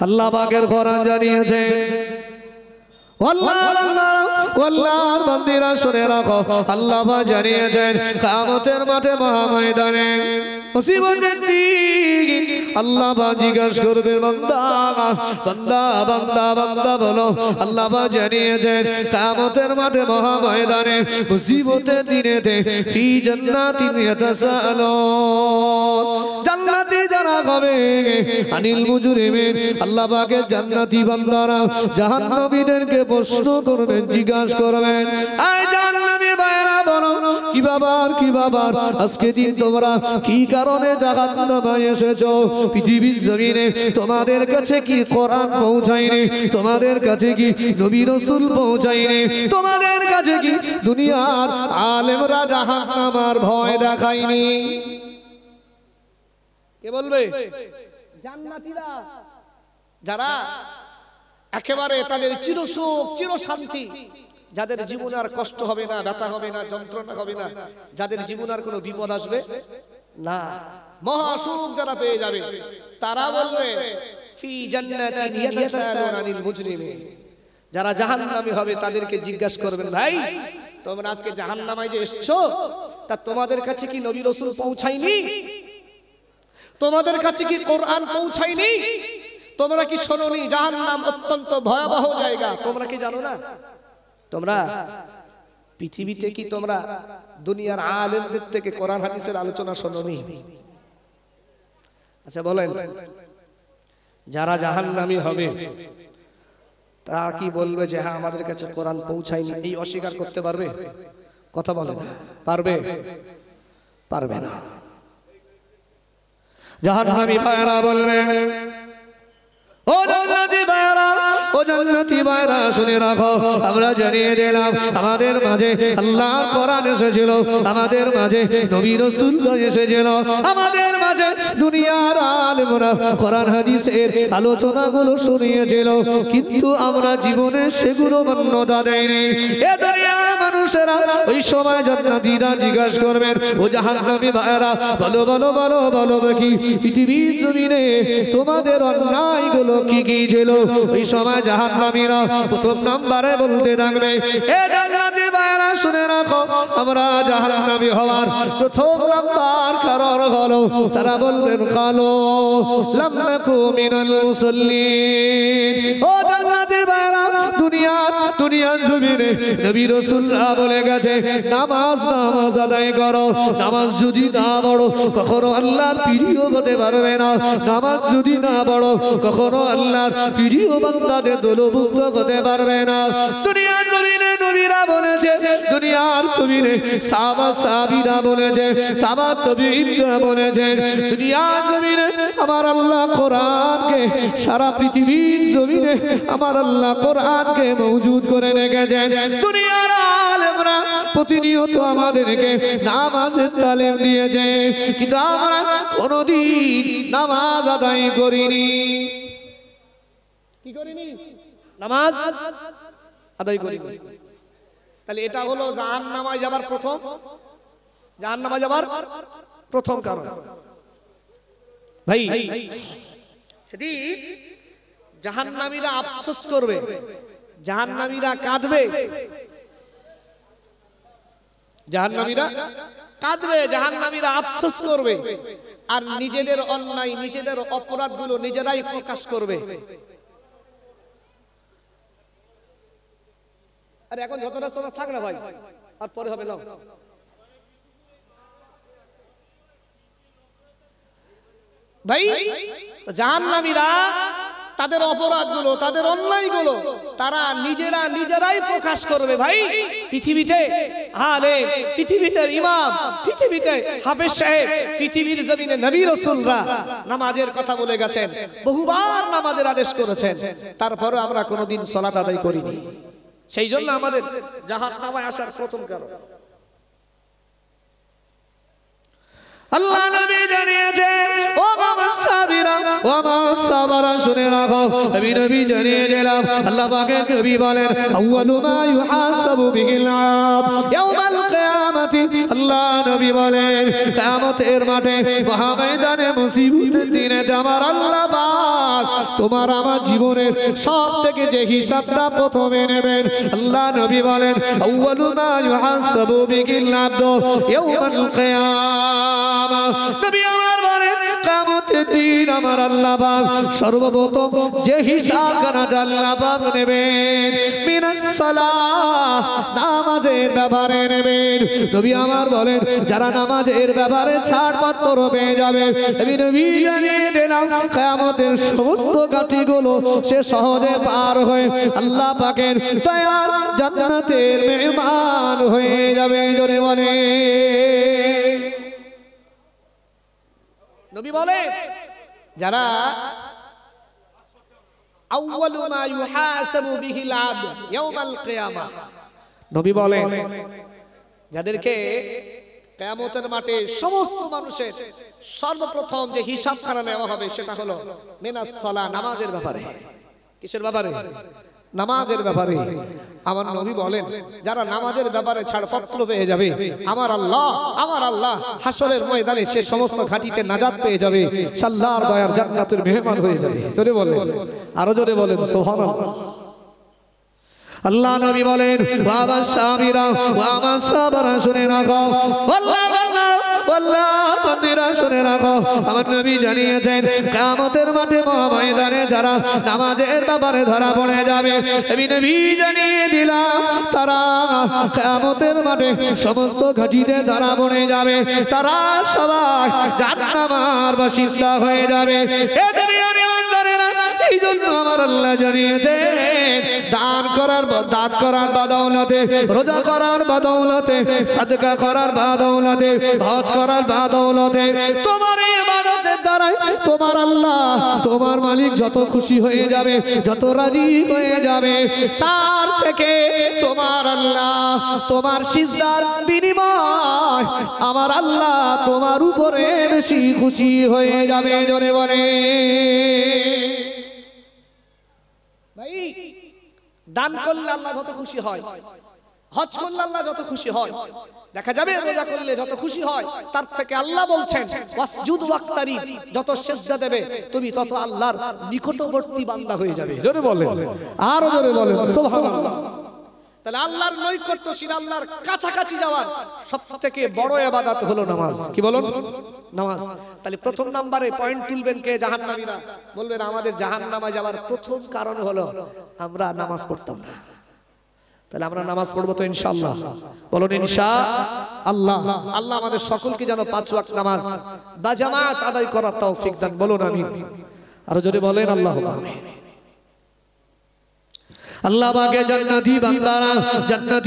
আল্লাহ পাকের কোরআন জানিয়েছে আল্লাহর বান্দিরা শুনে রাখো আল্লাহ পাক জানিয়েছেন কিয়ামতের মাঠে মহাময়দানে মুসিবতের দিন আল্লাহ পাক জিজ্ঞাসা করবে বান্দা বান্দা বান্দা বান্দা বলো আল্লাহ পাক জানিয়েছেন কিয়ামতের মাঠে মহাময়দানে মুসিবতের দিনেতে ফি জান্নাতিন ইয়াতাসাআলুন জান্নাতি যারা হবে আনিল মুজরিমিন আল্লাহ পাকের জান্নাতি বান্দারা জাহান্নামীদেরকে প্রশ্ন করবেন জিজ্ঞাসা করবেন এই জাহান্নামী ভাইরা বলো কি বাবার আজকে দিন তোমরা কি কারণে জাহান্নামে এসেছো পৃথিবীর জমিনে তোমাদের কাছে কি কোরআন পৌঁছায়নি তোমাদের কাছে কি নবী রাসূল পৌঁছায়নি তোমাদের কাছে কি দুনিয়ার আলেমরা জাহান্নামের ভয় দেখায়নি কে বলবে জান্নাতীরা যারা একেবারে তাদের চিরসুখ চিরশান্তি যাদের জীবনে আর কষ্ট হবে না ব্যথা হবে না যন্ত্রণা হবে না যাদের জীবনে আর কোনো বিপদ আসবে না মহা সুখ যারা পেয়ে যাবে তারা বলবে ফি জান্নাতিন ইয়াতাসাআলুনা আনিল মুজরিমিন যারা জাহান্নামী হবে তাদেরকে জিজ্ঞাসা করবেন ভাই তোমরা আজকে জাহান্নামে যে এসেছো তা তোমাদের কাছে কি নবী রাসূল পৌঁছায়নি তোমাদের কাছে কি কোরআন পৌঁছায়নি তোমরা কি শোনোনি জাহান্নাম অত্যন্ত ভয়াবহ জায়গা তোমরা কি জানো না তোমরা পৃথিবীতে কি তোমরা দুনিয়ার আলেমদের থেকে কোরআন হাদিসের আলোচনা শোনোনি আচ্ছা বলেন যারা জাহান্নামী হবে তারা কি বলবে যে হ্যাঁ আমাদের কাছে কোরআন পৌঁছায়নি এই অস্বীকার করতে পারবে কথা বলেন পারবে পারবে না জাহান্নামী ভাইরা বলবে ও জান্নাতি ভাইরা শুনে রাখো আমরা জানিয়ে দিলাম আমাদের মাঝে আল্লাহর কোরআন এসেছিল আমাদের মাঝে নবী রাসূল এসেছিল আমাদের মাঝে দুনিয়ার আলেমরা কোরআন হাদিসের আলোচনাগুলো শুনিয়েছিল কিন্তু আমরা জীবনে সেগুলো মান্যতা দেইনি এ দুনিয়ার মানুষেরা ওই সময় জান্নাতীরা জিজ্ঞাসা করবেন ও জাহান্নামী ভাইরা বলো বলো বলো বলো কি পৃথিবীর জমিনে তোমাদের অন্যায়গুলো কি কি ছিল ওই সময় জাহান্নামীরা প্রথম নম্বরে বলতে থাকবে এ জান্নাতি ভাইরা শুনে রাখো আমরা জাহান্নামী হওয়ার প্রথম নাম্বার কারণ হলো তারা বলবেন কালো লাম নাকু মিনাল মুসাল্লিন ও জান্নাতি ভাইরা দুনিয়ার জমিনে নবী রাসূলরা বলে গেছে নামাজ আদায় করো নামাজ যদি না পড়ো কখনো আল্লাহর প্রিয় হতে পারবে না নামাজ যদি না পড়ো কখনো আল্লাহর প্রিয় বান্দাদের দলভুক্ত হতে পারবে না দুনিয়ার জমিনে নবীরা বলেছে দুনিয়ার জমিনে সাহাবীরা বলেছে তাবিঈনরা বলেছে দুনিয়ার জমিনে আমার আল্লাহ কোরআনকে সারা পৃথিবীর জমিনে আমার আল্লাহ কোরআনকে মওজুদ করে রেখেছেন দুনিয়ার আলেমরা প্রতিনিয়ত আমাদেরকে নামাজের তালিম দিয়েছে কিন্তু আমরা কোনোদিন নামাজ আদায় করিনি কি করিনি নামাজ আদায় করিনি তাহলে এটা হলো জাহান্নামে যাবার প্রথম কারণ ভাই সেটি জাহান্নামীরা আফসোস করবে জাহান্নামীরা কাঁদবে জাহান্নামীরা আফসোস করবে আর নিজেদের অন্যায় নিজেদের অপরাধগুলো নিজেরাই প্রকাশ করবে আর এখন যতটা সময় থাক না ভাই আর পরে হবে না ভাই জাহান্নামীরা তাদের অপরাধগুলো তাদের অন্যায়গুলো তারা নিজেরাই প্রকাশ করবে ভাই পৃথিবীতে আলেম পৃথিবীতে ইমাম পৃথিবীতে হাফেজ সাহেব পৃথিবীর জমিনে নবী রাসূলরা নামাজের কথা বলে গেছেন বহুবার নামাজের আদেশ করেছেন তারপরে আমরা কোনোদিন সালাত আদায় করিনি সেই জন্য আমাদের জাহান্নামে আসার প্রথম কারণ আল্লাহ নবী জানিয়েছেন ও বাবা সাবিরা ও বাবা সাবারা শুনে রাখো নবী জানিয়ে দিলাম আল্লাহ পাকের নবী বলেন আউয়ালু মা ইউহাসাবু বিহিল আব ইয়াউমাল কিয়ামা কিয়ামতি আল্লাহ নবী বলেন কিয়ামতের মাঠে মহাময়দানে মুসিবতের দিনে আমার আল্লাহ পাক তোমার আমার জীবনের সবথেকে যে হিসাবটা প্রথমে নেবেন আল্লাহ নবী বলেন আউয়ালু মা ইউহাসাবু বিহিল আবদু ইয়াউমাল কিয়ামা নবী আমার বলেন কিয়ামতের দিন আমার আল্লাহ পাক সর্বপ্রথম যে হিসাবখানাটা আল্লাহ পাক নেবেন মিনাস সালাহ নামাজের ব্যাপারে নেবেন নবী আমার বলেন যারা নামাজের ব্যাপারে ছাড়পত্র পেয়ে যাবে আমি নবী জানিয়ে দিলাম কিয়ামতের সমস্ত ঘাটিগুলো সে সহজে পার হয়ে আল্লাহ পাকের দয়ার জান্নাতের মেহমান হয়ে যাবে জোরে বলে নবী বলেন যারা আউয়ালু মা ইউহাসাবু বিহিল আবদ ইয়াউমাল কিয়ামা নবী বলেন যাদেরকে কিয়ামতের মাঠে সমস্ত মানুষের সর্বপ্রথম যে হিসাবখানা নেওয়া হবে সেটা হলো মিনাস সালাহ নামাজের ব্যাপারে কিসের ব্যাপারে নামাজের ব্যাপারে আমার নবী বলেন যারা নামাজের ব্যাপারে ছাড়পত্র পেয়ে যাবে আমার আল্লাহ হাসরের ময়দানে সে সমস্ত ঘাটিতে নাজাত পেয়ে যাবে আল্লাহর দয়ার জান্নাতের মেহমান হয়ে যাবে জোরে বলেন আরো জোরে বলেন সুবহানাল্লাহ আল্লাহ নবী বলেন বাবা সামিরা বাবা সাবরা শুনে রাখো আল্লাহ বান্দিরা শুনে রাখো আমার নবী জানিয়েছেন কিয়ামতের মাঠে ময়দানে যারা নামাজের ব্যাপারে ধরা পড়ে যাবে আমি নবী জানিয়ে দিলাম তারা কিয়ামতের মাঠে সমস্ত ঘাটিতে ধরা পড়ে যাবে তারা সবাই জাহান্নামের বাসিন্দা হয়ে যাবে এ দুনিয়ার ইমানদারেরা এই জন্য আমার আল্লাহ জানিয়েছেন দান করার বদৌলতে রোজা করার বদৌলতে সাদকা করার বদৌলতে হজ করার বদৌলতে তোমার ইবাদতের দ্বারা তোমার আল্লাহ তোমার মালিক যত খুশি হয়ে যাবে যত রাজি হয়ে যাবে তার থেকে তোমার আল্লাহ তোমার সিজদার বিনিময় আমার আল্লাহ তোমার উপরে বেশি খুশি হয়ে যাবে জোরে বলে ভাই দান করলে আল্লাহ যত খুশি হয় হজ করলে আল্লাহ যত খুশি হয় দেখা যাবে রোজা করলে যত খুশি হয় তার থেকে আল্লাহ বলছেন ওয়াসজুদ ওয়াক্তারি যত সিজদা দেবে তুমি তত আল্লাহর নিকটবর্তী বান্দা হয়ে যাবে জোরে বলেন আরো জোরে বলেন সুবহানাল্লাহ তাহলে আল্লাহর নৈকট্যশীল আল্লাহর কাছাকাছি যাওয়ার সবথেকে বড় ইবাদত হলো নামাজ কি বলুন নামাজ তাহলে প্রথম নম্বরে পয়েন্ট তুলবেন কে জাহান্নামীরা বলবেন আমাদের জাহান্নামে যাওয়ার প্রথম কারণ হলো আমরা নামাজ পড়তাম না তাহলে আমরা নামাজ পড়বো তো ইনশাআল্লাহ বলুন ইনশাআল্লাহ আল্লাহ আমাদের সকলকে যেন 5 ওয়াক্ত নামাজ বা জামাত আদায় করার তৌফিক দান বলুন আমিন আর যদি বলেন আল্লাহুম্মা আমিন আল্লাহ পাকে জান্নাতি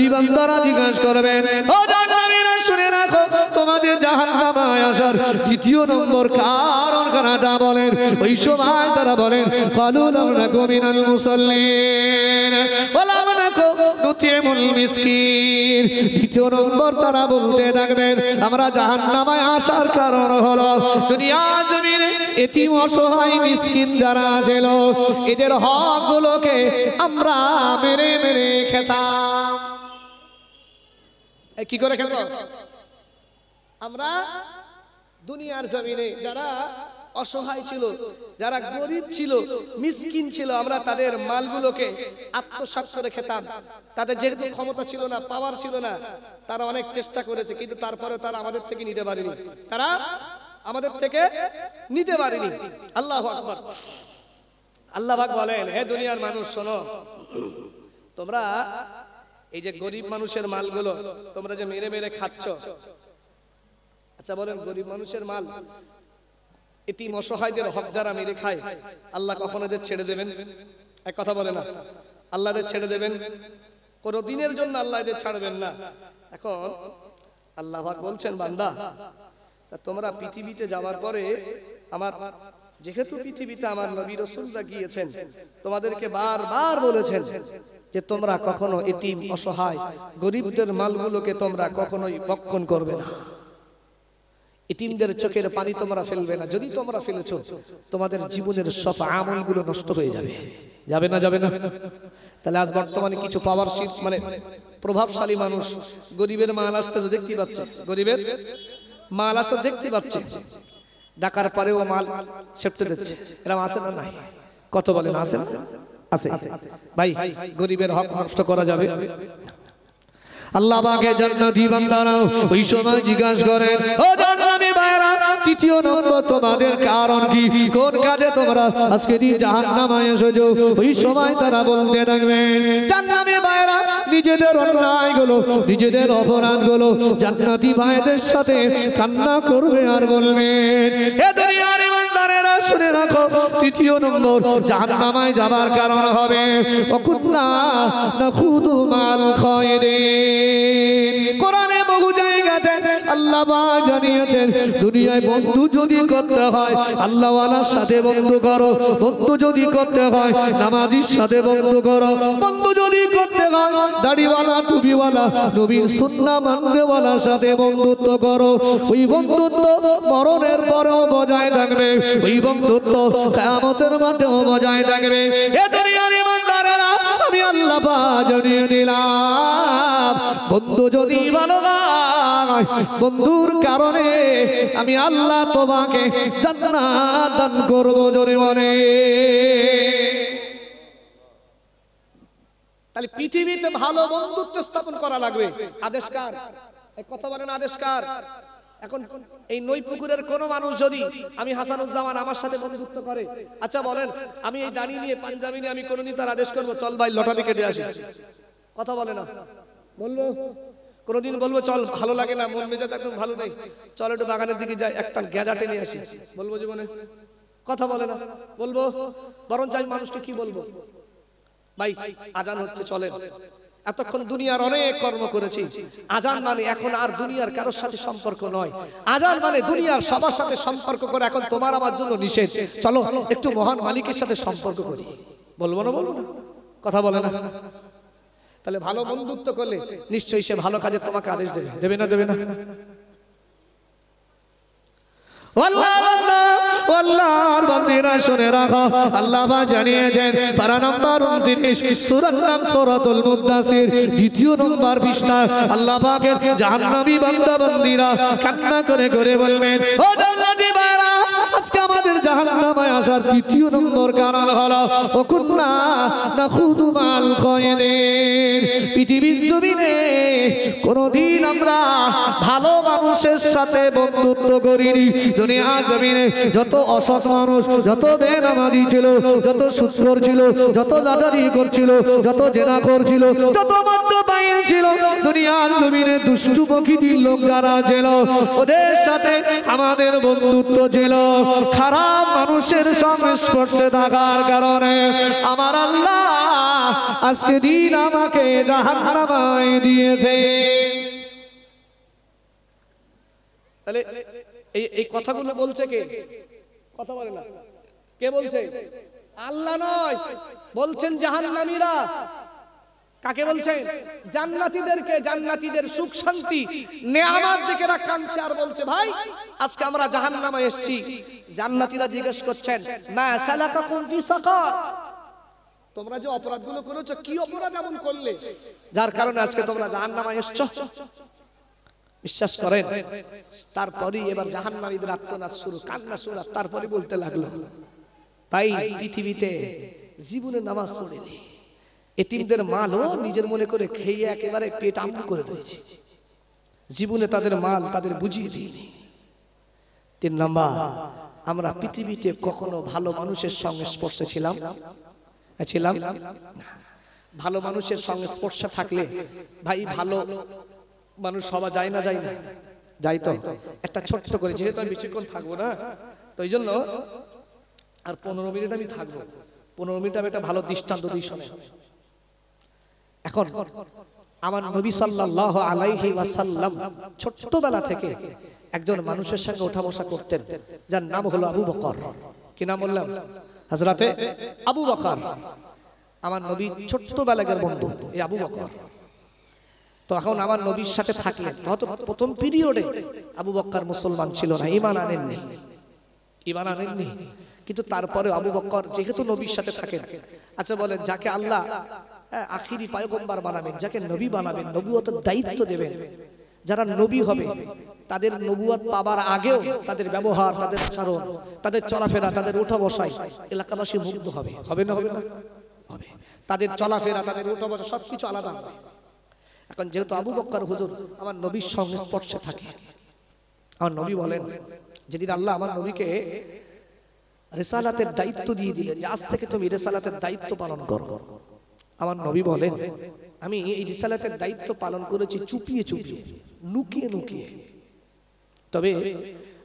বান্দারা জিজ্ঞাসা করবেন ও জান্নাতীরা শুনে রাখো তোমাদের জাহান্নামে আসার দ্বিতীয় নম্বর কারণটা বলেন ওই সময় তারা বলেন ক্বালু লাম নাকু মিনাল মুসাল্লিন ওয়া লাম নাকু নুতিমুল মিসকিন দ্বিতীয় নম্বর তারা বলতে থাকবেন আমরা জাহান্নামে আসার কারণ হলো দুনিয়া জমিনে এতিম অসহায় মিসকিন যারা ছিল এদের হকগুলোকে আমরা মেরে মেরে খেতাম কি করে খেতাম আমরা দুনিয়ার জমিনে যারা অসহায় ছিল যারা গরিব ছিল মিসকিন ছিল আমরা তাদের মালগুলোকে আত্মসাৎ করে খেতাম তাদের যেহেতু ক্ষমতা ছিল না পাওয়ার ছিল না তারা অনেক চেষ্টা করেছে কিন্তু তারপরে তারা আমাদের থেকে নিতে পারেনি আল্লাহু আকবার আল্লাহ পাক বলেন হে দুনিয়ার মানুষ শোনো তোমরা এই যে গরিব মানুষের মালগুলো তোমরা যে মেরে মেরে খাচ্ছ আচ্ছা বলেন গরিব মানুষের মাল এতিম অসহায়দের হক যারা মেরে খায় আল্লাহ কখনো এদের ছেড়ে দেবেন এক কথা বলে না আল্লাহ এদের ছেড়ে দেবেন কোন দিনের জন্য আল্লাহ এদের ছাড়বেন না এখন আল্লাহ পাক বলছেন বান্দা তোমরা পৃথিবীতে যাওয়ার পরে আমার যেহেতু পৃথিবীতে আমার নবী রাসূলরা গিয়েছেন তোমাদেরকে বারবার বলেছেন যে তোমরা কখনো এতিম অসহায় গরিবদের মালগুলোকে তোমরা কখনোই ভক্ষণ করবে না এতিমদের চোখের পানি তোমরা ফেলবে না যদি তোমরা ফেলেছো তোমাদের জীবনের সব আমলগুলো নষ্ট হয়ে যাবে যাবে না যাবে না। তাহলে আজ বর্তমানে কিছু পাওয়ারশীল মানে প্রভাবশালী মানুষ গরিবের মাল আসতে দেখতে পাচ্ছে, গরিবের মাল আসতে দেখতে পাচ্ছে, ডাকার পরেও মাল সেপতে দিচ্ছে। এরকম আছে না নাই? কত বলেন আছে? আছে ভাই। গরিবের হক নষ্ট করা যাবে? আল্লাহ পাকে জান্নাতি বান্দারা ওই সময় জিজ্ঞাসা করেন, ও জান্নাতি ভাইরা, তৃতীয় নম্বর তোমাদের কারণ কি? কোন কাজে তোমরা আজকে দিন জাহান্নামে এসেছো? ওই সময় তারা বলতে থাকবেন, জান্নাতি ভাইরা নিজেদের অন্যায়গুলো, নিজেদের অপরাধগুলো জান্নাতি ভাইদের সাথে কান্না করবে আর বলবেন, হে দুনিয়ার ইমানদারেরা শুনে রাখো, তৃতীয় নম্বর জাহান্নামে যাবার কারণ হবে ওয়াকুন্না নাখুদু মাল খায়রিন। কোরআনে বহু জায়গাতে আল্লাহ পাক জানিয়েছেন, দুনিয়ায় বন্ধু যদি করতে হয় আল্লাহ ওয়ালার সাথে বন্ধু করো, বন্ধু যদি করতে হয় নামাজির সাথে বন্ধু করো, বন্ধু যদি করতে হয় দাড়িওয়ালা টুপিওয়ালা নবীর সুন্নাহ মাননেওয়ালার সাথে বন্ধুত্ব করো। ওই বন্ধুত্ব মরণের পরেও বজায় থাকবে, ওই বন্ধুত্ব কিয়ামতের মাঠেও বজায় থাকবে। এ দুনিয়ার ইমানদারেরা, আমি আল্লাহ পাক জানিয়ে দিলাম, বন্ধু যদি ভালো হয়, বন্ধুর কারণে আমি আল্লাহ তোমাকে জান্নাত দান করব জোরে বলে। তাহলে পৃথিবীতে ভালো বন্ধুত্ব স্থাপন করা লাগবে। আদেশ কার? এই কথা বলেন, আদেশ কার? এখন এই নইপুকুরের কোন মানুষ যদি আমি হাসানুজ্জামান আমার সাথে বন্ধুত্ব করে, আচ্ছা বলেন, আমি এই দাঁড়িয়ে নিয়ে পাঞ্জাবি নিয়ে আমি কোনদিন তার আদেশ করবো চল ভাই লটারি কেটে আসি? কথা বলে না? বলবো? কোনদিন বলবো চল ভালো লাগে না, মন মেজাজ একদম ভালো নেই, চল একটু বাগানের দিকে যাই একটা গেঁজা টেনে আসি? বলবো জীবনে? কথা বলে না? বলবো? বরঞ্চ আমি মানুষকে কি বলবো, ভাই আজান হচ্ছে চলেন, এতক্ষণ দুনিয়ার অনেক কর্ম করেছি, আজান মানে এখন আর দুনিয়ার কারোর সাথে সম্পর্ক নয়, আজান মানে দুনিয়ার সবার সাথে সম্পর্ক করে এখন তোমার আমার জন্য নিষেধ, চলো একটু মহান মালিকের সাথে সম্পর্ক করি। বলবো না? বলবো না? কথা বলে না? তাহলে ভালো বন্ধুত্ব করলে নিশ্চয়ই সে ভালো কাজে তোমাকে আদেশ দেবে, দেবে না? দেবে না? আল্লাহর বান্দারা শুনে রাখো, আল্লাহ পাক জানিয়েছেন পারা নাম্বার 29 সূরার নাম সূরাতুল মুদ্দাসির, দ্বিতীয় নম্বর পৃষ্ঠা। আল্লাহ পাকের জাহান্নামী বান্দা বান্দীরা কান্না করে করে বলবেন, ও জান্নাতি ভাইরা, আজকে আমাদের জাহান্নামে আসার তৃতীয় নম্বর কারণ হলো ওয়াকুন্না নাখুদু মাল খায়রিন। পৃথিবীর জমিনে কোনদিন আমরা ভালো মানুষের সাথে বন্ধুত্ব করিনি। দুনিয়ার জমিনে যত অসৎ মানুষ, যত বেনামাজি ছিল, যত সুদখোর ছিল, যত লাটারি করছিল, যত জেনা করছিল, যত মদ্যপায়ী ছিল, দুনিয়ার জমিনে দুষ্টু প্রকৃতির লোক যারা ছিল, ওদের সাথে আমাদের বন্ধুত্ব ছিল। খারাপ মানুষের সংস্পর্শে থাকার কারণে আমার আল্লাহ আজকে দিন আমাকে জাহান্নামে দিয়েছে। তাহলে এই কথাগুলো বলছে কে? কথা বলে না? কে বলছে? আল্লাহ নয়, বলছেন জাহান্নামীরা। কাকে বলছেন? জান্নাতীদেরকে। জান্নাতীদের সুখ শান্তি নেয়ামত দেখে এরা কাঁদছে আর বলছে, ভাই আজকে আমরা জাহান্নামে এসেছি। জান্নাতীরা জিজ্ঞেস করছেন, মা সালাকাকুম ফি সাকার, তোমরা যে অপরাধগুলো করেছো, কি অপরাধ এমন করলে যার কারণে আজকে তোমরা জাহান্নামে এসেছো? বিশ্বাস করেন, তারপরে এবার জাহান্নামীদের আত্মনাদ শুরু, কান্না শুরু। তারপরে বলতে লাগলো, ভাই পৃথিবীতে জীবনে নামাজ পড়েনি, এতিমদের মালও নিজের মনে করে খেয়ে একেবারে পেট আমু করে দিয়েছে, জীবনে তাদের মাল তাদের বুঝিয়ে দিইনি। 3 নাম্বার, আমরা পৃথিবীতে কখনো ভালো মানুষের সংস্পর্শে ছিলাম? ভালো মানুষের সংস্পর্শে থাকলে ভাই ভালো মানুষ সবাই যায় না? যায় না? যাই তো। একটা ছোট্ট করে, যেহেতু আমি বেশিক্ষণ থাকবো না, তো এই জন্য আর 15 মিনিট আমি থাকবো। 15 মিনিট আমি একটা ভালো দৃষ্টান্ত দিই, শোনেন। এখন আমার নবী সাল্লাল্লাহু আলাইহি ওয়াসাল্লাম ছোট্টবেলা থেকে একজন মানুষের সঙ্গে ওঠা বসা করতেন, যার নাম হলো আবু বকর। কি নাম বললাম? হযরতে আবু বকর। আমার নবী ছোট্টবেলাকার বন্ধু এই আবু বকর। তো এখন আমার নবীর সাথে থাকলেন, হয়তো প্রথম পিরিয়ডে আবু বকর মুসলমান ছিল না, ঈমান আনেননি, ঈমান আনেননি, কিন্তু তারপরে আবু বকর যেহেতু নবীর সাথে থাকেন, আচ্ছা বলেন যাকে আল্লাহ আখিরি পয়গম্বর বানাবেন, যাকে নবী বানাবেন, নবুয়তের দায়িত্ব দেবেন, যারা নবী হবে তাদের নবুয়ত পাবার আগেও তাদের ব্যবহার, তাদের আচরণ, তাদের চলাফেরা, তাদের ওঠা বসায় এলাকাবাসী মুগ্ধ হবে, হবে না হবে না হবে। তাদের চলাফেরা, তাদের ওঠা বসা সবকিছু আলাদা হবে। এখন যেহেতু আবু বকর হুজুর আমার নবীর সংস্পর্শে থাকে, আমার নবী বলেন যেদিন আল্লাহ আমার নবীকে রিসালাতের দায়িত্ব দিয়ে দিলেন যে আজ থেকে তুমি রিসালাতের দায়িত্ব পালন করো, আমার নবী বলেন আমি এই রিসালাতের দায়িত্ব পালন করেছি চুপিয়ে চুপিয়ে, লুকিয়ে লুকিয়ে। তবে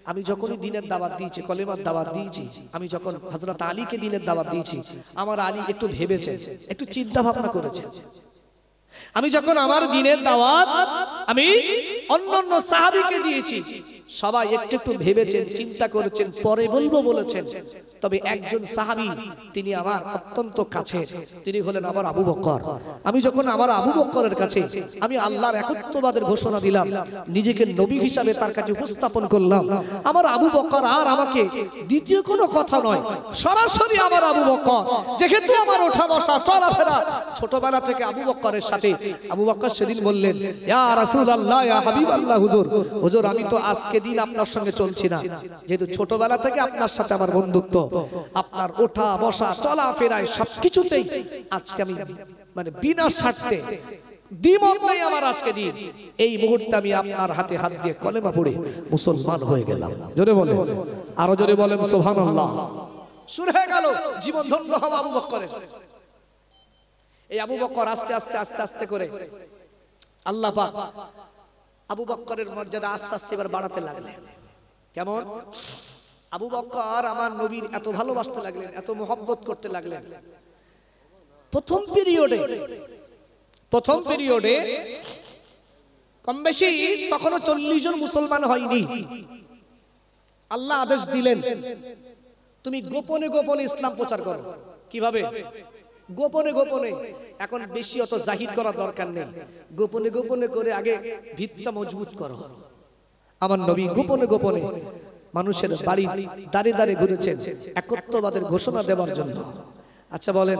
আমি যখনই দিনের দাওয়াত দিয়েছি, কলেমার দাওয়াত দিয়েছি, আমি যখন হযরত আলীকে দিনের দাওয়াত দিয়েছি, আমার আলী একটু ভেবেছেন, একটু চিন্তা ভাবনা করেছেন। আমি যখন আমার দিনের দাওয়াত আমি অন্যান্য সাহাবীকে দিয়েছি, সবাই একটু একটু ভেবেছেন, চিন্তা করেছেন, পরে বলবো বলেছেন। তবে একজন সাহাবী তিনি আমার অত্যন্ত কাছের, তিনি হলেন আমার আবু বকর। আমি যখন আমার আবু বকরের কাছে আমি আল্লাহর একত্ববাদের ঘোষণা দিলাম, নিজেকে নবী হিসাবে তার কাছে উপস্থাপন করলাম, আমার আবু বকর আর আমাকে দ্বিতীয় কোনো কথা নয়, সরাসরি আমার আবু বকর, যেহেতু আমার ওঠা বসা চলাফেরা ছোটবেলা থেকে আবু বকরের সাথে, আবু বকর সেদিন বললেন ইয়া রাসূলুল্লাহ, ইয়া হাবিবাল্লাহ, হুজুর হুজুর আমি তো আজকে দিন আপনার সঙ্গে চলছি না, যেহেতু ছোটবেলা থেকে আপনার সাথে আমার বন্ধুত্ব, আপনার ওঠা বসা চলাফেরায় সবকিছুতেই আজকে আমি মানে বিনা স্বার্থে দ্বিমত নেই আমার আজকে দিন, এই মুহূর্তে আমি আপনার হাতে হাত দিয়ে কলেমা পড়ে মুসলমান হয়ে গেলাম। জোরে বলেন, আরো জোরে বলেন সুবহানাল্লাহ। শুরু হয়ে গেল জীবন ধন্য হওয়া আবু বকরের। এই আবু বকর আস্তে আস্তে আস্তে আস্তে করে আল্লাহ পাক আবু বকরের মর্যাদা আস্তে আস্তে এবার বাড়াতে লাগলেন। কেমন? আবু বকর আমার নবীর এত ভালোবাসতে লাগলেন, এত মহব্বত করতে লাগলেন। প্রথম পিরিয়ডে কম বেশি তখনও 40 জন মুসলমান হয়নি। আল্লাহ আদেশ দিলেন তুমি গোপনে গোপনে ইসলাম প্রচার করো। কিভাবে? গোপনে গোপনে। এখন বেশি অত জাহির করার দরকার নেই, গোপনে গোপনে করে আগে ভিতটা মজবুত করো। আমার নবী গোপনে গোপনে মানুষের বাড়ি দাঁড়ে দাঁড়ে ঘুরেছেন একত্ববাদের ঘোষণা দেওয়ার জন্য। আচ্ছা বলেন,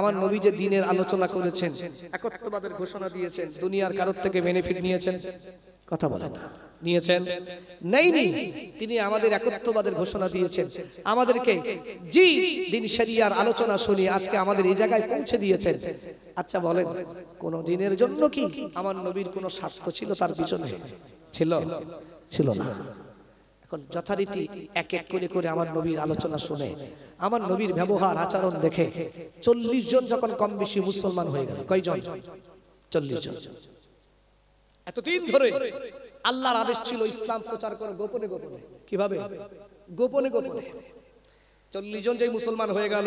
আমার নবী যে দ্বীনের আলোচনা করেছেন, একত্ববাদের ঘোষণা দিয়েছেন, দুনিয়ার কারোর থেকে বেনিফিট নিয়েছেন? কথা বলেন, নিয়েছেন? নেইনি। তিনি আমাদের একত্ববাদের ঘোষণা দিয়েছেন, আমাদেরকে জি দিন শরিয়ার আলোচনা শুনিয়ে আজকে আমাদের এই জায়গায় পৌঁছে দিয়েছেন। আচ্ছা বলেন, কোন দিনের জন্য কি আমার নবীর কোনো স্বার্থ ছিল তার পিছনে? ছিল না। এখন যথারীতি এক এক করে করে আমার নবীর আলোচনা শুনে, আমার নবীর ব্যবহার আচরণ দেখে 40 জন যখন কম বেশি মুসলমান হয়ে গেল। কয়জন? 40 জন। এতদিন ধরে আল্লাহর আদেশ ছিল ইসলাম প্রচার করো গোপনে গোপনে। কিভাবে? গোপনে গোপনে। 40 জন যেই মুসলমান হয়ে গেল,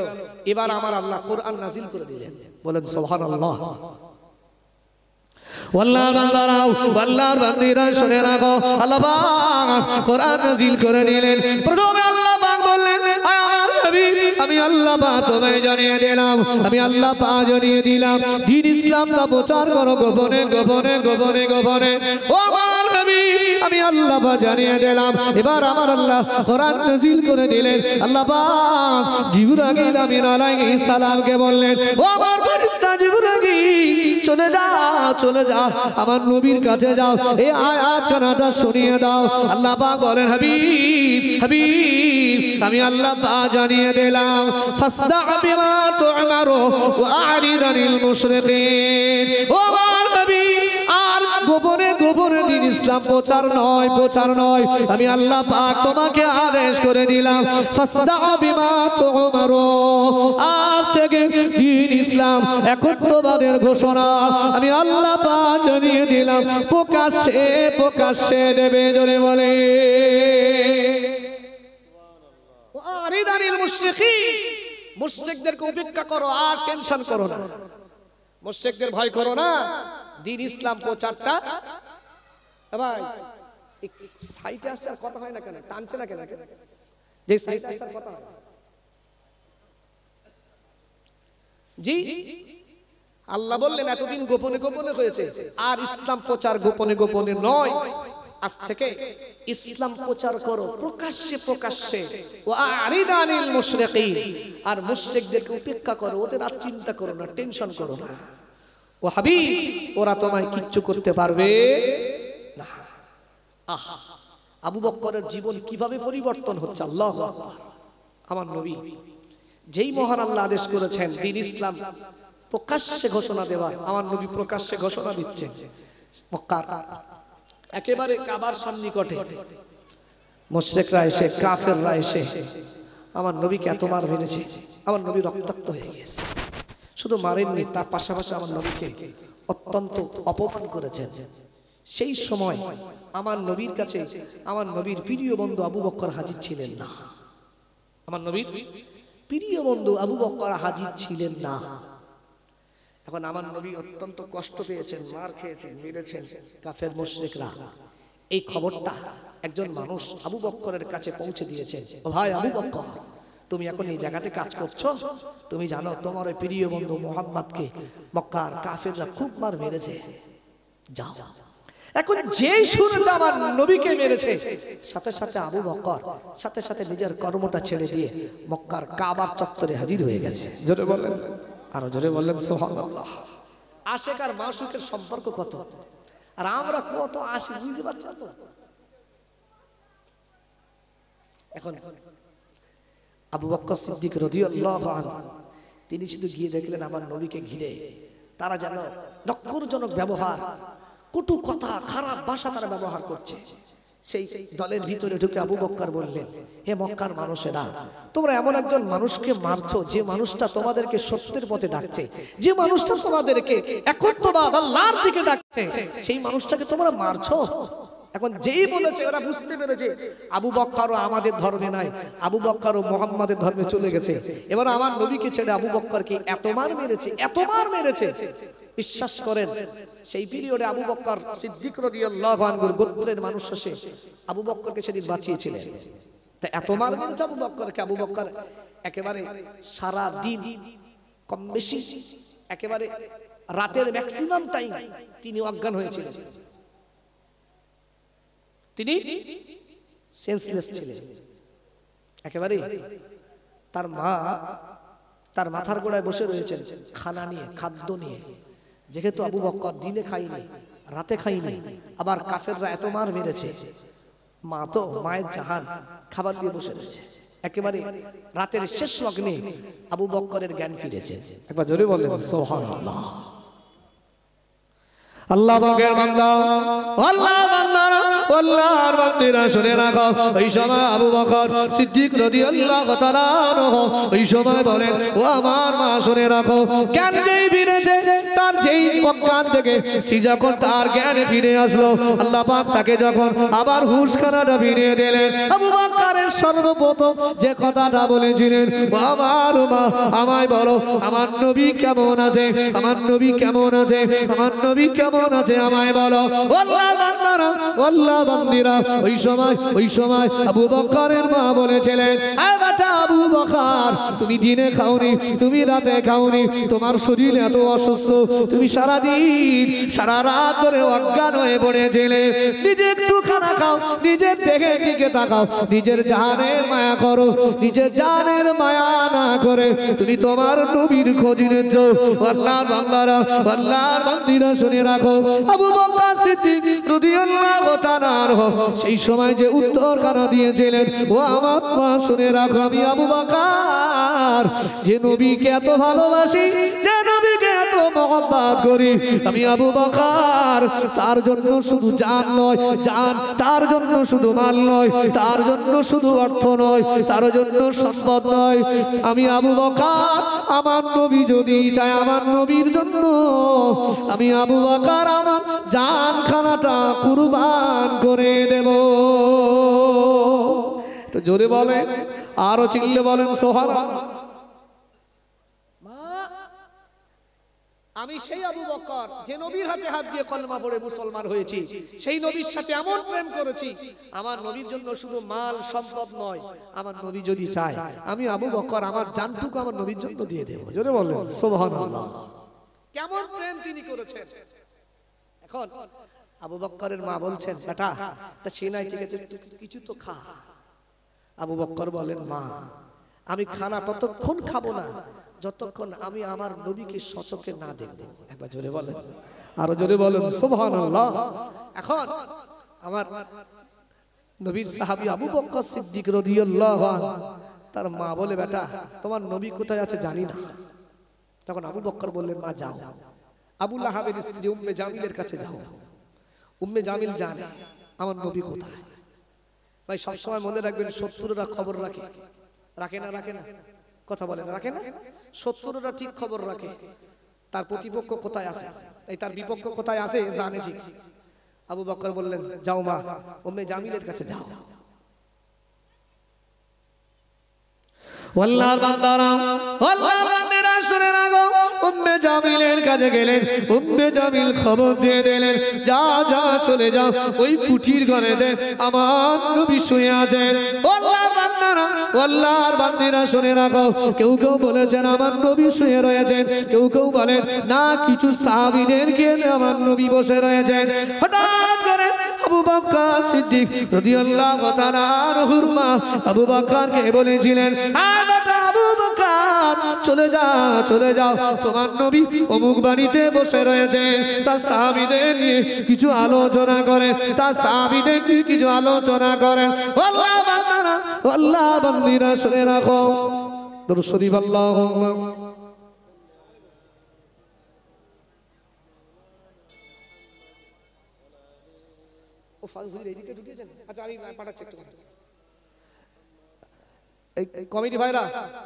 এবার আমার আল্লাহ কোরআন নাজিল করে দিলেন। বলেন সুবহানাল্লাহ। আল্লাহর বান্দারাও, আল্লাহর বান্দিরা শুনে রাখো, আল্লাহ পাক কোরআন নাজিল করে দিলেন। প্রথমে আল্লাহ পাক বললেন আমার নবী, আমি আল্লাহ পাক তোমায় জানিয়ে দিলাম, আমি আল্লাহ পাক জানিয়ে দিলাম দ্বীন ইসলামটা প্রচার করো গোপনে গোপনে গোপনে গোপনে। ও আমার নবী, আমি আল্লাহ পাক জানিয়ে দিলাম। এবার আমার আল্লাহ কোরআন নাজিল করে দিলেন। আল্লাহ পাক জিবরাইল আমিন আলাইহিস সালামকে বললেন, ও আমার ফেরেশতা জিবরাইল, চলে যাও চলে যাও, আমার নবীর কাছে যাও, এই আয়াত কানাটা শুনিয়ে দাও। আল্লাহ পাক বলেন হাবিব হাবিব, আমি আল্লাহ পাক জানিয়ে দিলাম ফাসদা বিমা তু'মারু ওয়া আরিদ আনিল মুশরিকিন। ও আমার নবী, আর গোপনে গোপনে দ্বীন ইসলাম প্রচার নয়, প্রচার নয়। আমি আল্লাহ পাক তোমাকে আদেশ করে দিলাম ফাসদা বিমা তু'মারু, আজ থেকে দ্বীন ইসলাম একত্ববাদের ঘোষণা আমি আল্লাহ পাক জানিয়ে দিলাম, প্রকাশ্যে প্রকাশ্যে দেবে। জোরে বলে আরিদানিল মুশরিকিন, মুশরিকদেরকে উপেক্ষা করো, আর টেনশন করো না, মুশরিকদের ভয় করো না। দ্বীন ইসলাম প্রচারটা ভাই সাইটে আসার কথা হয় না কেন? টানছে না কেন? যে সাইটে আসার কথা হয় জি, আল্লাহ বললেন এতদিন গোপনে গোপনে হয়েছে, আর ইসলাম প্রচার গোপনে গোপনে নয়, আজ থেকে ইসলাম প্রচার করো প্রকাশ্যে প্রকাশ্যে, ওয়া আরিদানিল মুশরিকিন, আর মুশরিকদেরকে উপেক্ষা করো, ওদের আর চিন্তা করো না, টেনশন করো না। ও হাবিব, ওরা তোমায় কিচ্ছু করতে পারবে না। আহা, আবু বকরের জীবন কিভাবে পরিবর্তন হচ্ছে! আল্লাহু আকবার। আমার নবী, যেই মহান আল্লাহ আদেশ করেছেন দ্বীন ইসলাম প্রকাশ্যে ঘোষণা দেওয়ার, আমার নবী প্রকাশ্যে ঘোষণা দিচ্ছেন। মক্কার একেবারে কাবার সন্নিকটে মুশরিকরা এসে, কাফেররা এসে আমার নবীকে এত মার মেরেছে, আমার নবী রক্তাক্ত হয়ে গেছে। শুধু মারেননি, তার পাশাপাশি আমার নবীকে অত্যন্ত অপমান করেছেন। সেই সময় আমার নবীর কাছে আমার নবীর প্রিয় বন্ধু আবু বকর হাজির ছিলেন না। আমার নবীর প্রিয় বন্ধু আবু বকর হাজির ছিলেন না। এখন আমার নবী অত্যন্ত কষ্ট পেয়েছেন, মার খেয়েছেন, মেরেছেন কাফের মুশরিকরা। এই খবরটা একজন মানুষ আবু বকরের কাছে পৌঁছে দিয়েছেন। ও ভাই আবু বকর, তুমি এখন এই জায়গাতে কাজ করছো, তুমি জানো তোমার ওই প্রিয় বন্ধু মুহাম্মদকে মক্কার কাফেররা খুব মার মেরেছে, যাও। এখন যেই শুনেছে আমার নবীকে মেরেছে, সাথে সাথে আবু বকর সাথে সাথে নিজের কর্মটা ছেড়ে দিয়ে মক্কার কাবার চত্বরে হাজির হয়ে গেছে। জোরে বললেন, আরো জোরে বললেন সুবহানাল্লাহ। আশিক আর মাশুকের সম্পর্ক কত, আর আমরা কত আশিক, বুঝতে পারছেন তো? এখন আবু বকর সিদ্দিক রাদিয়াল্লাহু আনহু তিনি শুধু গিয়ে দেখলেন আমার নবীকে ঘিরে তারা যেন নক্করজনক ব্যবহার, কটু কথা, খারাপ ভাষা তারা ব্যবহার করছে। সেই দলের ভিতরে ঢুকে আবু বকর বললেন, হে মক্কার মানুষেরা, তোমরা এমন একজন মানুষকে মারছো যে মানুষটা তোমাদেরকে সত্যের পথে ডাকছে, যে মানুষটা তোমাদেরকে একত্ববাদ আল্লাহর দিকে ডাকছে, সেই মানুষটাকে তোমরা মারছো। এখন যেই বলেছে ওরা বুঝতে পেরেছে আবু বকরও আমাদের ধর্মে নাই, আবু বকরও মুহাম্মাদের ধর্মে চলে গেছে। এবার আমার নবীকে ছেড়ে আবু বকরকে এত মার মেরেছে, এত মার মেরেছে। বিশ্বাস করেন সেই পিরিয়ডে আবু বকর সিদ্দিক রাদিয়াল্লাহু আনহুর গোত্রের মানুষ এসে আবু বকরকে সেদিন বাঁচিয়েছিলেন। তা এত মার মেরেছে আবু বকরকে, আবু বকর একেবারে সারা দিন কম বেশি একেবারে রাতের ম্যাক্সিমাম টাইম তিনি অজ্ঞান হয়েছিলেন, তিনি সেন্সলেস ছিলেন একেবারে। তার মা তার মাথার গোড়ায় বসে রয়েছেন খানা নিয়ে, খাদ্য নিয়ে। যেহেতু আবু বকর দিনে খাইনি, রাতে খাইনি, আবার কাফেররা এত মার মেরেছে, মা তো মায়ের জাহান, খাবার দিয়ে বসে রয়েছে। একেবারে রাতের শেষ লগ্নে আবু বকরের জ্ঞান ফিরেছে। একবার জোরে বলেন সুবহানাল্লাহ। আল্লাহ পাকের বান্দা, আল্লাহ বান্দারা, আল্লাহর বান্দিরা শুনে রাখো, ওই সময় আবু বকর সিদ্দিক রাদিয়াল্লাহু তাআলা আনহু ওই সময় বলেন, ও আমার মা শুনে রাখো, জ্ঞান যেই ফিরেছে, তার যেই অজ্ঞান থেকে সে যখন তার জ্ঞান ফিরে আসলো, আল্লাহ পাক তাকে যখন আবার হুঁশখানাটা ফিরিয়ে দিলেন, আবু বকরের সর্বপ্রথম যে কথাটা বলেছিলেন, ও আমার মা, আমায় বলো আমার নবী কেমন আছে, আমার নবী কেমন আছে, আমার নবী কেমন আছে, আমায় বলো। আল্লাহ বান্দারা, আল্লাহ বান্দিরা, ওই সময় আবু বকরের মা বলেছিলেন, এ বাবা আবু বকর, তুমি দিনে খাওনি, তুমি রাতে খাওনি, তোমার শরীর এত অসুস্থ, তুমি সারা দিন সারা রাত ধরে অজ্ঞান হয়ে পড়েছিলে। নিজে একটু খানা খাও, নিজের দেহের দিকে তাকাও, নিজের জানের মায়া করো, নিজের জানের মায়া না করে তুমি তোমার নবীর খোঁজ নিচ্ছ। আল্লাহর বান্দারা, আল্লাহর বান্দিরা শুনে রাখো, আবু বকর সিদ্দিক রাদিয়াল্লাহু তাআলা আনহু সেই সময় যে উত্তর কানা দিয়েছিলেন, ও আমার মা শুনে রাখো, আমি আবু বকর যে নবীকে এত ভালোবাসি, যে নবীকে এত মহব্বত করি, আমি আবু বকর তার জন্য শুধু জান নয়, জান তার জন্য শুধু মাল নয়, তার জন্য শুধু অর্থ নয়, তার জন্য সম্পদ নয়, আমি আবু বকর আমার নবী যদি চায়, আমার নবীর জন্য আমি আবু বকর আমার জান খানাটা কুরবান করে দেব। তো জোরে বলেন, আরো চিল্লে বলেন সুবহানাল্লাহ। আমি সেই আবু বকর যে নবীর হাতে হাত দিয়ে কলমা পড়ে মুসলমান হয়েছি, সেই নবীর সাথে এমন প্রেম করেছি, আমার নবীর জন্য শুধু মাল সম্পদ নয়, আমার নবী যদি চায় আমি আবু বকর আমার জানটুকু আমার নবীর জন্য দিয়ে দেব। জোরে বলেন সুবহানাল্লাহ। কেমন প্রেম তিনি করেছেন। এখন আবু বক্করের মা বলছেন বেটা তা সে নাই ঠিক আছে কিছু তো খা। আবু বক্কর বলেন মা আমি খানা ততক্ষণ খাবো না যতক্ষণ আমি আমার নবীকে সচকে না দেখবো। একবার জোরে বলেন, আরো জোরে বলেন সুবহানাল্লাহ। এখন আমার নবীর সাহাবী আবু বকর সিদ্দিক রাদিয়াল্লাহু আনহু তার মা বলে বেটা তোমার নবী কোথায় আছে জানি না। তখন আবু বকর বললেন মা যাও আবু লাহাবের স্ত্রী উম্মে জামিলের কাছে যাও। উম্মে জামিল জানে আমার নবী কোথায়। ভাই সব সময় মনে রাখবেন শত্রুরা খবর রাখে, রাখে না রাখে না কথা বলেন, রাখে না? শত্রুরা ঠিক খবর রাখে তার প্রতিপক্ষ কোথায় আছে, এই তার বিপক্ষ কোথায় আছে জানে ঠিক। আবু বকর বললেন যাও মা উম্মে জামিলের কাছে যাও। আল্লাহর বান্দারা আল্লাহর বান্দারা শুনে রাখো, উম্মে জামিলের কাছে গেলেন। উম্মে জামিল খবর দিয়ে দিলেন যা যা চলে যাও ওই কুঠির ঘরেতে আমার নবী শুয়ে আছেন। আল্লাহর বান্দারা আল্লাহর বান্দিরা শুনে রাখো, কেউ কেউ বলেছেন আমার নবী শুয়ে রয়েছেন, কেউ কেউ বলেন না কিছু সাহাবীদের ঘিরে আমার নবী বসে রয়েছেন। হঠাৎ করে আবু বকর সিদ্দিক রাদিয়াল্লাহু তাআলা আনহুর মা আবু বকরকে বলেছিলেন আবু বকর চলে যাও চলে যাও, তোমার নবী অমুক বাড়িতে বসে রয়েছেন। তার সাহাবীদের নিয়ে কিছু আলোচনা করে, তার সাহাবীদের নিয়ে কিছু আলোচনা করেন। আল্লাহ বান্দারা আল্লাহ বান্দিরা শুনে রাখো দরুদ শরীফ আল্লাহুম্মা ও ফাজুল এইদিকে ঢুকেছেন। আচ্ছা আমি পাঠাচ্ছি একটু। এই কমিটি ভাইরা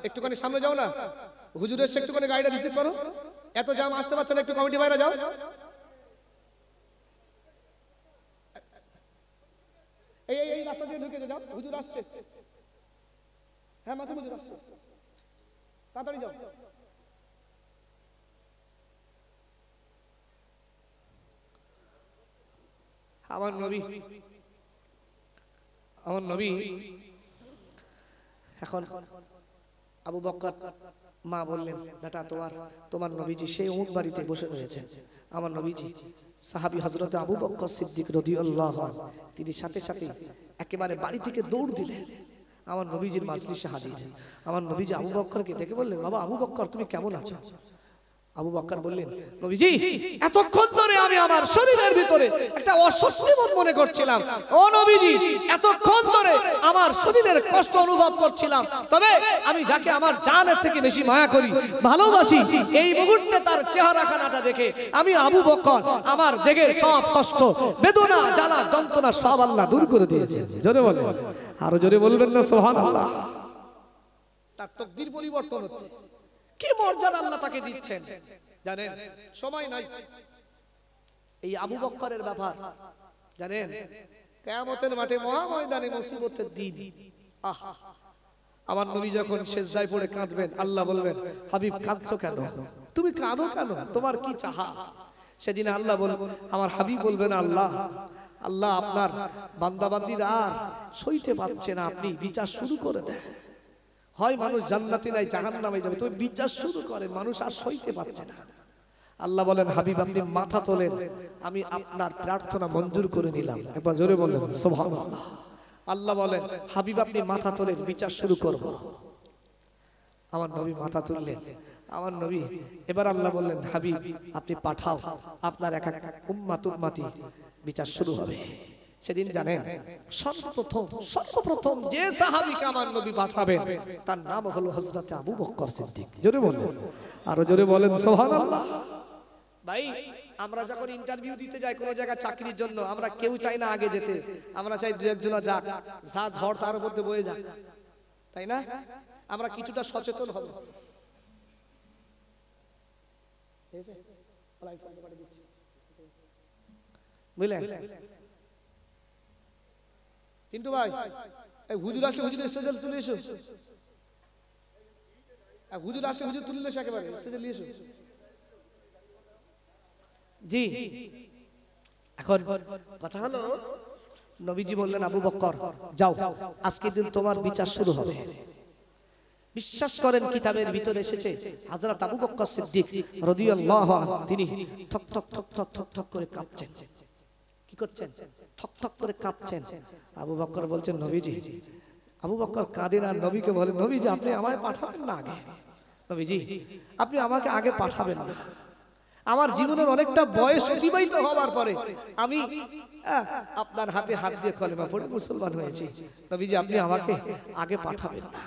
একটুখানি সামনে যাও না, হুজুর এসে একটুখানি গাড়িটা রিসিভ করো। এত জাম আসতে পারছে না, একটু কমিটি ভাইরা যাও। এই এই রাস্তা দিয়ে ঢুকে যাও, হুজুর আসছে। হ্যাঁ মাসুম হুজুর আসছে, তাড়াতাড়ি যাও। আমার নবী এখন আবু বকর মা বললেন বেটা তোমার নবীজি সেই অমুক বাড়িতে বসে রয়েছেন। আমার নবীজি সাহাবী হযরত আবু বকর সিদ্দিক রাদিয়াল্লাহু আনহু তিনি সাথে সাথে একেবারে বাড়ি থেকে দৌড় দিলেন আমার নবীজির মাজলিসে হাজির। আমার নবীজি আবু বকরকে দেখে বললেন বাবা আবু বকর তুমি কেমন আছো? আবু বকর বললেন নবীজি এতক্ষণ ধরে আমি আমার শরীরের ভিতরে একটা অস্বস্তি বোধ মনে করছিলাম। ও নবীজি এতক্ষণ ধরে আমার শরীরের কষ্ট অনুভব করছিলাম, তবে আমি যাকে আমার জানের থেকে বেশি মায়া করি ভালোবাসি এই মুহূর্তে তার চেহারাখানাটা দেখে আমি আবু বকর আমার দেহের সব কষ্ট বেদনা জ্বালা যন্ত্রণা সব আল্লাহ দূর করে দিয়েছেন। জোরে বলেন, আরো জোরে বলবেন না সুবহানাল্লাহ। তার তাকদীর পরিবর্তন হচ্ছে, কি মর্যাদা আল্লাহ তাকে দিচ্ছেন জানেন। সময় নাই এই আবু বকরের ব্যাপার জানেন, কিয়ামতের মাঠে মহা ময়দানে মুসিবতের দিন। আহা আমার নবী যখন সিজদায় পড়ে কাঁদবেন আল্লাহ বলবেন হাবিব কাঁদছো কেন, তুমি কাঁদো কেন, তোমার কি চাহা? সেদিন আল্লাহ বলবেন আমার হাবিব বলবেন আল্লাহ আল্লাহ আপনার বান্দা বান্দীরা আর সইতে পারছে না, আপনি বিচার শুরু করে দেন। হয় মানুষ জান্নাতে নাই জাহান্নামে যাবে, তুমি বিচার শুরু করেন, মানুষ আর সইতে পারছে না। আল্লাহ বলেন হাবিব আপনি মাথা তোলেন, আমি আপনার প্রার্থনা মঞ্জুর করে নিলাম। একবার জোরে বলেন সুবহানাল্লাহ। আল্লাহ বলেন হাবিব আপনি মাথা তোলেন, বিচার শুরু করব। আমার নবী মাথা তুললেন। আমার নবী এবার আল্লাহ বললেন হাবিব আপনি পাঠাও, আপনার এক এক উম্মাত উম্মতি বিচার শুরু হবে। সেদিন জানেন সর্বপ্রথম যে সাহাবীকে আমার নবী পাঠাবেন তার নাম হলো হযরত আবু বকর সিদ্দিক। জোরে বলেন, আরো জোরে বলেন সুবহানাল্লাহ। ভাই আমরা যখন ইন্টারভিউ দিতে যাই কোন জায়গায় চাকরির জন্য, আমরা কেউ চাই না আগে যেতে, আমরা চাই দু একজন যাক, যা ঝড় তার মধ্যে বয়ে যাক, তাই না? আমরা কিছুটা সচেতন হব। বুঝলেন কিন্তু ভাই এই হুজুর আসলে হুজুর স্টেজে তুলে এসো, হুজুর আসলে হুজুর তুলে এসো, একেবারে স্টেজে নিয়ে এসো। জি এখন কথা হলো নবীজি বললেন আবু বকর যাও, আজকে দিন তোমার বিচার শুরু হবে। বিশ্বাস করেন কিতাবের ভিতরে এসেছে হযরত আবু বকর সিদ্দিক রাদিয়াল্লাহু আনহু তিনি ঠক ঠক ঠক ঠক ঠক ঠক করে কাঁপছেন। কি করছেন? ঠক ঠক করে কাঁপছেন। আবু বকর বলছেন নবীজি, আবু বকর কাঁদেন আর নবীকে বলেন, নবীজি আপনি আমায় পাঠাবেন না আগে, নবীজি আপনি আমাকে আগে পাঠাবেন না, আমার জীবনের অনেকটা বয়স অতিবাহিত হওয়ার পরে আমি আপনার হাতে হাত দিয়ে কলেমা পড়ে মুসলমান হয়েছি, নবীজি আপনি আমাকে আগে পাঠাবেন না।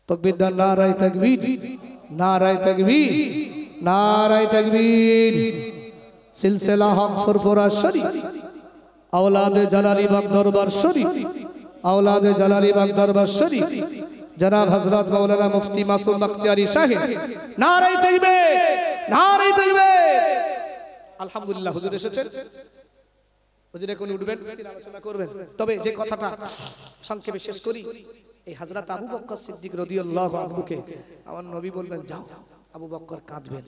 তাকবীর দান, নারায়ে তাকবীর, নারায়ে তাকবীর, নারায়ে তাকবীর। সিলসিলা হক ফুরফুরা শরীফ, আওলাদে জালালি বাগ দরবার শরীফ, আওলাদে জালালি বাগ দরবার শরীফ, জনাব হযরত মাওলানা মুফতি মাসুম বখতিয়ারি সাহেব, নারায়ে তাকবীর, নারায়ে তাকবীর। আলহামদুলিল্লাহ, হুজুর এসেছেন, হুজুর এখন উঠবেন, আলোচনা করবেন। তবে যে কথাটা সংক্ষেপে শেষ করি, এই হযরত আবু বকর সিদ্দিক রাদিয়াল্লাহু আনহুকে আমার নবী বললেন যাও, আবু বকর কাঁদবেন।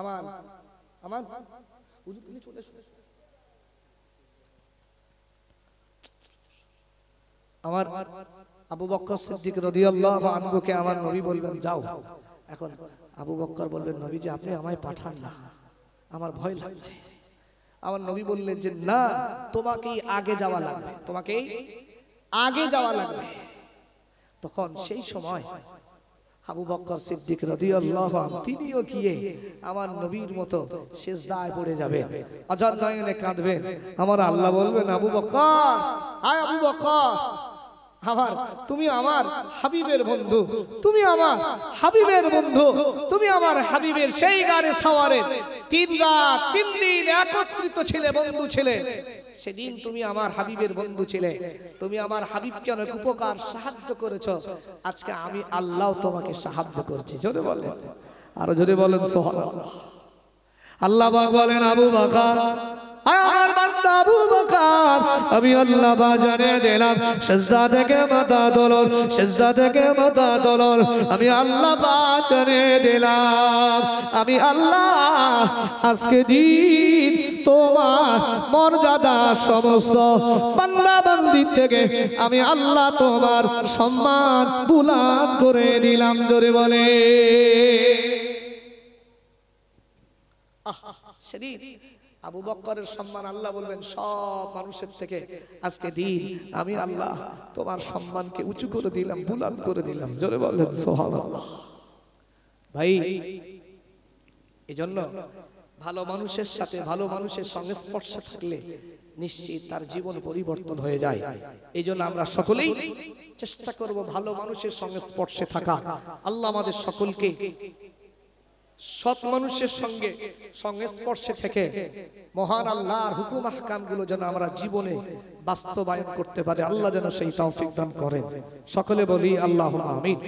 আমার আমার হুজুর তুমি চলে এসো, আমার আবু বকর সিদ্দিক রাদিয়াল্লাহু আনহুকে আমার নবী বলবেন যাও। এখন আবু বকর বললেন নবীজি আপনি আমায় পাঠান না, আমার ভয় লাগছে। আমার নবী বললেন যে না, তোমাকেই আগে যাওয়া লাগবে, তোমাকেই আগে যাওয়া লাগবে। তখন সেই সময় আবু বকর সিদ্দিক রাদিয়াল্লাহু আনহু তিনিও গিয়ে আমার নবীর মতো সিজদায় পড়ে যাবেন, অঝর নয়নে কাঁদবেন। আমার আল্লাহ বলবেন আবু বকর, আয় আবু বকর, আমার তুমি আমার হাবিবের বন্ধু, তুমি আমার হাবিবের বন্ধু, তুমি আমার হাবিবের সেই গারে সাওয়ারে 3 রাত 3 দিন একত্রিত ছিলে, বন্ধু ছিলে। সেদিন তুমি আমার হাবিবের বন্ধু ছিলে, তুমি আমার হাবিবকে অনেক উপকার সাহায্য করেছো, আজকে আমি আল্লাহ তোমাকে সাহায্য করছি। জোরে বলেন, আরো জোরে বলেন সুবহানাল্লাহ। আল্লাহ পাক বলেন আবু বকর, আমার বান্দা আবু বকর, আমি আল্লাহ বাজারে দিলাম সিজদা থেকে মাথা তোলন, সিজদা থেকে মাথা তোলন, আমি আল্লাহ বাজারে দিলাম, আমি আল্লাহ আজকে দিন তোমার মর্যাদা সমস্ত বান্দা বান্দি থেকে আমি আল্লাহ তোমার সম্মান বুলন্দ করে দিলাম। জোরে বলে সেদিন আবু বকরের সম্মান আল্লাহ বলবেন সব মানুষের থেকে আজকে দিন আমি আল্লাহ তোমার সম্মানকে উঁচু করে দিলাম, বুলন্দ করে দিলাম। জোরে বলেন সুবহানাল্লাহ। ভাই এজন্য ভালো মানুষের সাথে ভালো মানুষের সংস্পর্শে থাকলে নিশ্চিত তার জীবন পরিবর্তন হয়ে যায়। এইজন্য আমরা সকলেই চেষ্টা করব ভালো মানুষের সংস্পর্শে থাকা। আল্লাহ আমাদের সকলকে সৎ মানুষের সঙ্গে সংস্পর্শে থেকে মহান আল্লাহর হুকুম আহকামগুলো যেন আমরা জীবনে বাস্তবায়ন করতে পারি, আল্লাহ যেন সেই তৌফিক দান করেন। সকলে বলি আল্লাহুম্মা আমিন।